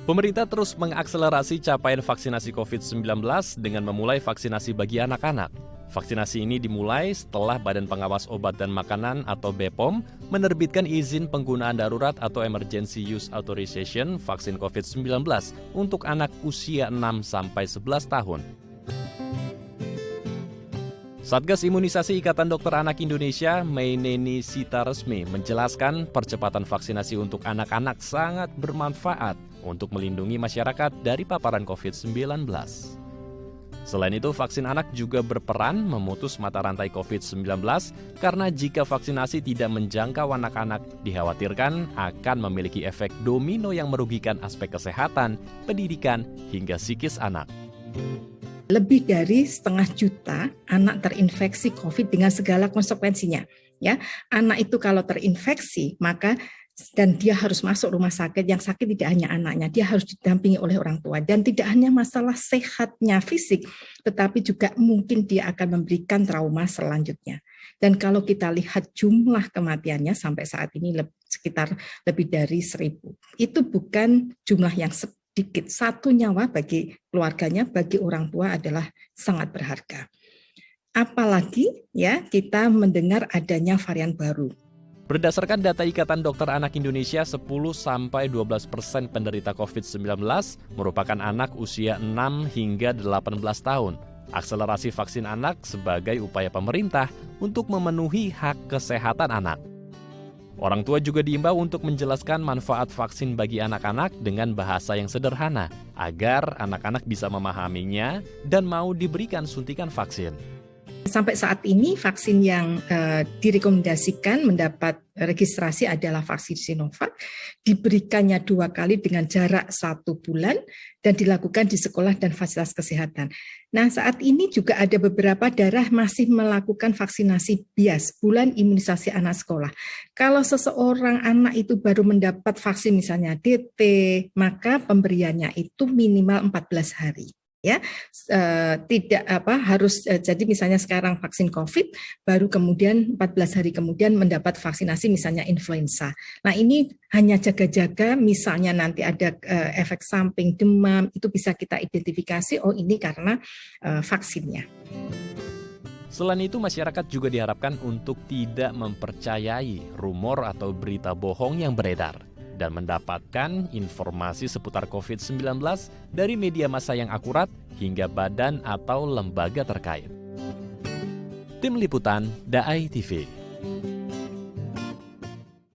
Pemerintah terus mengakselerasi capaian vaksinasi COVID-19 dengan memulai vaksinasi bagi anak-anak. Vaksinasi ini dimulai setelah Badan Pengawas Obat dan Makanan atau BPOM menerbitkan izin penggunaan darurat atau Emergency Use Authorization vaksin COVID-19 untuk anak usia 6-11 tahun. Satgas Imunisasi Ikatan Dokter Anak Indonesia, Maineni Sita Resmi, menjelaskan percepatan vaksinasi untuk anak-anak sangat bermanfaat untuk melindungi masyarakat dari paparan COVID-19. Selain itu, vaksin anak juga berperan memutus mata rantai COVID-19 karena jika vaksinasi tidak menjangkau anak-anak, dikhawatirkan akan memiliki efek domino yang merugikan aspek kesehatan, pendidikan, hingga psikis anak. Lebih dari 500 juta anak terinfeksi COVID dengan segala konsekuensinya. Ya, anak itu kalau terinfeksi dan dia harus masuk rumah sakit, yang sakit tidak hanya anaknya, dia harus didampingi oleh orang tua. Dan tidak hanya masalah sehatnya fisik, tetapi juga mungkin dia akan memberikan trauma selanjutnya. Dan kalau kita lihat jumlah kematiannya sampai saat ini sekitar lebih dari 1.000. Itu bukan jumlah yang sedikit. Satu nyawa bagi keluarganya, bagi orang tua adalah sangat berharga. Apalagi ya kita mendengar adanya varian baru. Berdasarkan data Ikatan Dokter Anak Indonesia, 10-12% penderita COVID-19 merupakan anak usia 6 hingga 18 tahun. Akselerasi vaksin anak sebagai upaya pemerintah untuk memenuhi hak kesehatan anak. Orang tua juga diimbau untuk menjelaskan manfaat vaksin bagi anak-anak dengan bahasa yang sederhana, agar anak-anak bisa memahaminya dan mau diberikan suntikan vaksin. Sampai saat ini vaksin yang direkomendasikan mendapat registrasi adalah vaksin Sinovac, diberikannya 2 kali dengan jarak 1 bulan dan dilakukan di sekolah dan fasilitas kesehatan. Nah, saat ini juga ada beberapa daerah masih melakukan vaksinasi bias, bulan imunisasi anak sekolah. Kalau seseorang anak itu baru mendapat vaksin misalnya DT, maka pemberiannya itu minimal 14 hari. Ya, tidak harus jadi misalnya sekarang vaksin COVID baru kemudian 14 hari kemudian mendapat vaksinasi misalnya influenza. Nah, ini hanya jaga-jaga misalnya nanti ada efek samping demam, itu bisa kita identifikasi ini karena vaksinnya. Selain itu, masyarakat juga diharapkan untuk tidak mempercayai rumor atau berita bohong yang beredar dan mendapatkan informasi seputar COVID-19 dari media massa yang akurat hingga badan atau lembaga terkait. Tim Liputan, DAI TV.